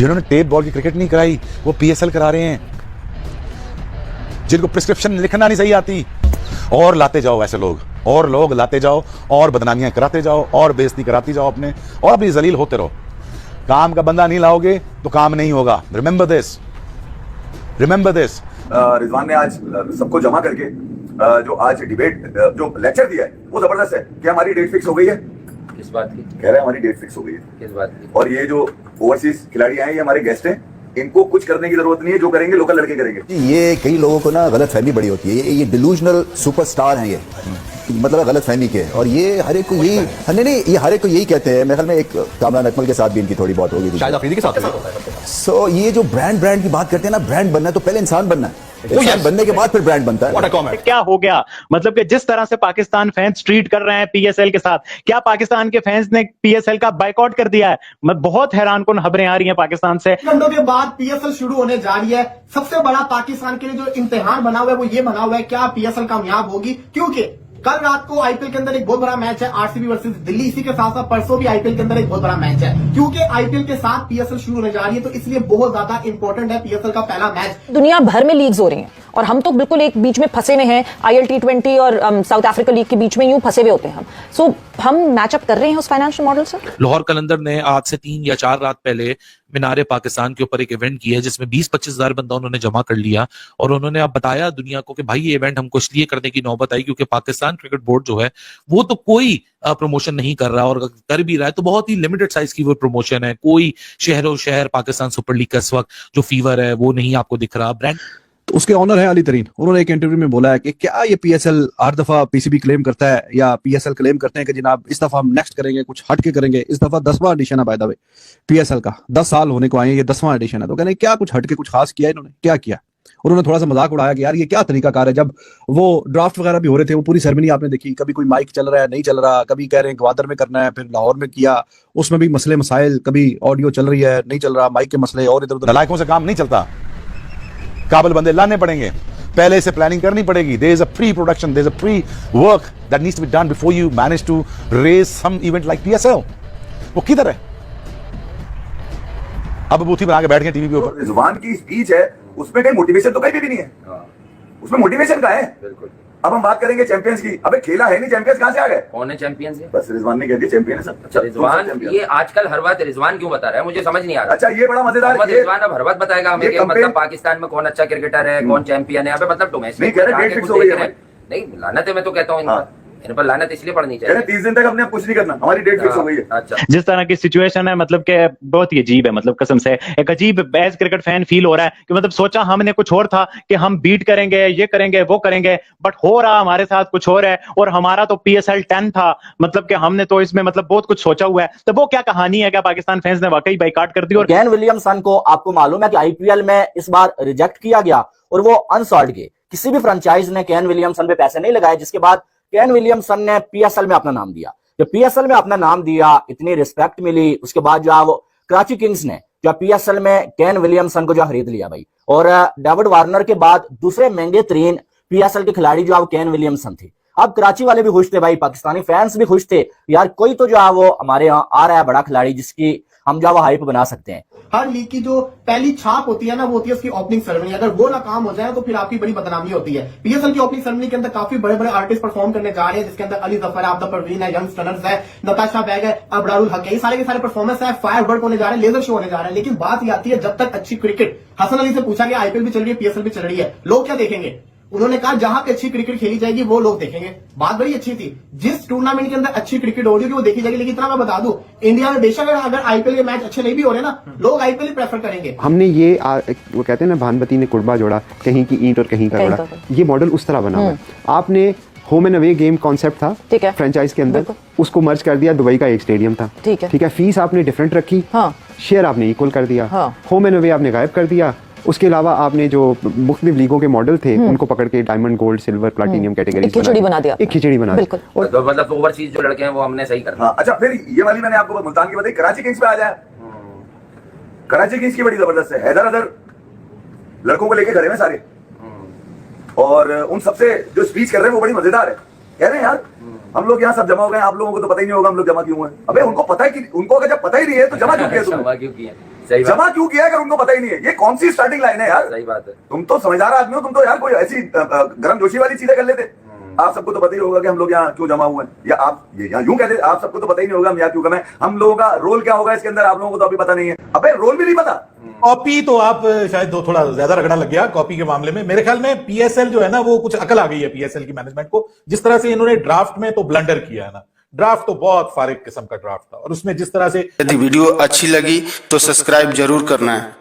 जिन्होंने tape ball की cricket नहीं कराई वो पीएसएल करा रहे हैं, जिनको प्रिस्क्रिप्शन लिखना नहीं सही आती। और लाते जाओ ऐसे लोग, और लोग लाते जाओ, और बदनामियां कराते जाओ, और बेइज्जती कराती जाओ अपने, और अपनी जलील होते रहो। काम का बंदा नहीं लाओगे तो काम नहीं होगा। Remember this, remember this. Rizwan ने आज सबको जमा करके जो आज डिबेट जो लेक्चर दिया है वो जबरदस्त है। क्या हमारी डेट फिक्स हो गई है? किस बात की? कह रहे हैं हमारी डेट फिक्स हो गई है। किस बात की? और ये जो ओवरसीज खिलाड़ी आए ये हमारे गेस्ट हैं, इनको कुछ करने की जरूरत नहीं है, जो करेंगे लोकल लड़के करेंगे। ये कई लोगों को ना गलत फहमी बड़ी होती है, ये डिलूजनल सुपरस्टार हैं ये, मतलब गलत फहमी के। और ये हर एक को यही नहीं, ये हर एक को यही कहते हैं। मेरे ख्याल में एक कामरान अकमल के साथ भी इनकी थोड़ी बहुत होगी, शायद अफरीदी के साथ। सो ये जो ब्रांड की बात करते हैं ना, ब्रांड बनना है तो पहले इंसान बनना है, इंसान बनने के बाद फिर ब्रांड बनता है। क्या हो गया? मतलब कि जिस तरह से पाकिस्तान फैंस ट्रीट कर रहे हैं पीएसएल के साथ, क्या पाकिस्तान के फैंस ने पीएसएल का बाइकआउट कर दिया है? मैं बहुत हैरान कुन खबरें आ रही हैं पाकिस्तान से। घंटों के बाद पीएसएल शुरू होने जा रही है। सबसे बड़ा पाकिस्तान के लिए जो इम्तिहान बना हुआ है वो ये बना हुआ है, क्या पीएसएल कामयाब होगी? क्योंकि कल रात को आईपीएल के अंदर एक बहुत बड़ा मैच है, आरसीबी वर्सेस दिल्ली। इसी के साथ साथ परसों भी आईपीएल के अंदर एक बहुत बड़ा मैच है। क्योंकि आईपीएल के साथ पीएसएल शुरू होने जा रही है तो इसलिए बहुत ज्यादा इंपॉर्टेंट है पीएसएल का पहला मैच। दुनिया भर में लीग्स हो रही हैं और हम तो बिल्कुल एक बीच में फंसे हुए हैं। आईएल T20 और साउथ अफ्रीका लीग के बीच में यूं फंसे हुए होते हैं हम। सो हम मैचअप कर रहे हैं उस फाइनेंशियल मॉडल से। लाहौर कलंदर ने आज से 3 या 4 रात पहले मीनारे पाकिस्तान के ऊपर एक इवेंट किया है जिसमें 20-25 हजार बंदा उन्होंने जमा कर लिया और उन्होंने अब बताया दुनिया को कि भाई ये इवेंट हमको इसलिए करने की नौबत आई क्योंकि पाकिस्तान क्रिकेट बोर्ड जो है वो तो कोई प्रमोशन नहीं कर रहा, और कर भी रहा है तो बहुत ही लिमिटेड साइज की वो प्रमोशन है। कोई शहरों शहर पाकिस्तान सुपर लीग का इस वक्त जो फीवर है वो नहीं आपको दिख रहा। ब्रांड तो उसके ऑनर है अली तरीन, उन्होंने एक इंटरव्यू में बोला है कि क्या ये पीएसएल हर दफा पीसीबी क्लेम करता है या पीएसएल क्लेम करते हैं कि जनाब इस दफा हम नेक्स्ट करेंगे, कुछ हट के करेंगे। इस दफा 10वां एडिशन है बाय द वे पीएसएल का, 10 साल होने को आए, ये 10वां एडिशन है। तो कहने क्या कुछ हट के कुछ खास किया इन्होंने, क्या किया? उन्होंने थोड़ा सा मजाक उड़ाया कि यार ये क्या तरीकाकार है। जब वो ड्राफ्ट वगैरह भी हो रहे थे वो पूरी सेरेमनी आपने देखी, कभी कोई माइक चल रहा है नहीं चल रहा, कभी कह रहे हैं ग्वादर में करना है, फिर लाहौर में किया, उसमें भी मसले मसाइल, कभी ऑडियो चल रही है नहीं चल रहा, माइक के मसले और इधर उधर। नलायकों से काम नहीं चलता, काबिल बंदे लाने पड़ेंगे, पहले से प्लानिंग करनी पड़ेगी। There is a pre production, there is a pre work that needs to be done before you manage to raise some event like PSL. वो किधर है? अब बूथी बना के बैठ गए टीवी के ऊपर। रिजवान की स्पीच है उसमें कहीं मोटिवेशन तो कहीं भी नहीं है। उसमें मोटिवेशन का है। बिल्कुल। अब हम बात करेंगे चैंपियंस की। अबे खेला है नहीं, चैंपियंस कहाँ से आ गए? कौन है चैंपियंस? बस रिजवान ने कह दिया चैंपियन है सब। अच्छा रिजवान, ये आजकल हर बात रिजवान क्यों बता रहा है? मुझे समझ नहीं आ रहा। अच्छा ये बड़ा मजेदार है। रिजवान अब हर बात बताएगा हमें कि मतलब पाकिस्तान में कौन अच्छा क्रिकेटर है, कौन चैंपियन है। अबे मतलब डोमेस्टिक नहीं, लानत है। मैं तो कहता हूँ इन पर लानत इसलिए पड़नी चाहिए। 30 दिन तक अपने कुछ नहीं करना, हमारी डेट फिक्स हो गई है। अच्छा जिस तरह की सिचुएशन है मतलब कि बहुत ही अजीब है, मतलब कसम से एक अजीब एज क्रिकेट फैन फील हो रहा है कि मतलब सोचा हमने कुछ और था कि हम बीट करेंगे, ये करेंगे, वो करेंगे, बट हो रहा हमारे साथ कुछ और है। और हमारा तो PSL 10 था, मतलब कि हमने तो इसमें मतलब बहुत कुछ सोचा हुआ है। तो वो क्या कहानी है? क्या पाकिस्तान फैंस ने वाकई बाइकाट कर दी? और केन विलियमसन को आपको मालूम है कि आईपीएल में इस बार रिजेक्ट किया गया और वो अनसॉल्ड गए। किसी भी फ्रेंचाइज ने केन विलियमसन पे पैसे नहीं लगाए, जिसके बाद केन विलियमसन ने पीएसएल में अपना नाम दिया। जब पीएसएल में अपना नाम दिया, इतनी रिस्पेक्ट मिली, उसके बाद जो है वो कराची किंग्स ने जो पीएसएल में केन विलियमसन को जो खरीद लिया भाई। और डेविड वार्नर के बाद दूसरे महंगे तरीन पीएसएल के खिलाड़ी जो है केन विलियमसन थे। अब कराची वाले भी खुश थे भाई, पाकिस्तानी फैंस भी खुश थे, यार कोई तो जो है वो हमारे यहाँ आ रहा है बड़ा खिलाड़ी जिसकी हम जो हाइप बना सकते हैं। हर लीग की जो पहली छाप होती है ना वो होती है उसकी ओपनिंग सेरेमनी। अगर वो नाकाम हो जाए तो फिर आपकी बड़ी बदनामी होती है। पीएसएल की ओपनिंग सेरेमनी के अंदर काफी बड़े बड़े आर्टिस्ट परफॉर्म करने जा रहे हैं, जिसके अंदर अली जफर है, आब्दा परवीन है, यंग स्टनर्स है, नताशा बैग है, अबरारुल हक है। ये सारे के सारे परफॉर्मेंस है, फायरवर्क होने जा रहे हैं, लेजर शो होने जा रहे हैं। लेकिन बात ये आती है जब तक अच्छी क्रिकेट, हसन अली से पूछा गया आईपीएल भी चल रही है, पीएसएल भी चल रही है, लोग क्या देखेंगे? उन्होंने कहा जहां पे अच्छी क्रिकेट खेली जाएगी वो लोग देखेंगे। बात बड़ी अच्छी थी, जिस टूर्नामेंट के अंदर अच्छी क्रिकेट हो रही है वो देखी जाएगी। लेकिन इतना मैं बता दूं, इंडिया में बेशक अगर आईपीएल के मैच अच्छे नहीं भी हो रहे ना, लोग आईपीएल ही प्रेफर करेंगे। हमने ये वो कहते हैं ना भानवती ने कुर्बा जोड़ा, कहीं की ईंट और कहीं का घोड़ा, ये मॉडल उस तरह बना हुआ है। आपने home and away game concept था फ्रेंचाइज के अंदर, उसको मर्ज कर दिया, दुबई का एक स्टेडियम था, ठीक है। फीस आपने डिफरेंट रखी, शेयर आपने इक्वल कर दिया, होम एंड अवे आपने गायब कर दिया। उसके अलावा आपने जो मुख्तलिफ लीगों के मॉडल थे उनको पकड़ के diamond, gold, silver, platinum category खिचड़ी बना दिया, एक खिचड़ी बना दी। और तो मतलब ओवरसीज जो लड़के हैं वो हमने सही कर दिया। अच्छा फिर ये वाली मैंने आपको मुल्तान की बताई, कराची किंग्स पे आ जाए। कराची किंग्स की बड़ी जबरदस्त है, हैदर अदर लड़कों को लेके खड़े हैं सारे, और उन सबसे जो स्पीच कर रहे हैं वो बड़ी मजेदार है। कह रहे हैं यार हम लोग यहाँ सब जमा हो गए, आप लोगों को तो पता ही नहीं होगा हम लोग जमा क्यों हुए। अबे उनको पता है कि उनको अगर जब पता ही नहीं है तो जमा क्यों किया? सही बात। जमा क्यों किया अगर उनको पता ही नहीं है? ये कौन सी स्टार्टिंग लाइन है यार? सही बात है। तुम तो समझदार आदमी हो, तुम तो यार कोई ऐसी गर्म जोशी वाली चीजें कर लेते। आप सबको तो पता ही होगा कि हम लोग यहाँ क्यों जमा हुए हैं, या आप ये यहाँ यूं कहते, आप सबको तो पता ही नहीं होगा हम यहाँ क्यों कमें, हम लोगों का रोल क्या होगा इसके अंदर, आप लोगों को तो अभी पता नहीं है। अबे रोल भी नहीं पता। कॉपी तो आप शायद दो थोड़ा ज्यादा रगड़ा लग गया कॉपी के मामले में। मेरे ख्याल में पीएसएल जो है ना, वो कुछ अकल आ गई है पीएसएल की मैनेजमेंट को। जिस तरह से इन्होंने ड्राफ्ट में तो ब्लंडर किया है ना, ड्राफ्ट तो बहुत फारिग किस्म का ड्राफ्ट था, और उसमें जिस तरह से यदि वीडियो अच्छी लगी तो सब्सक्राइब जरूर करना है।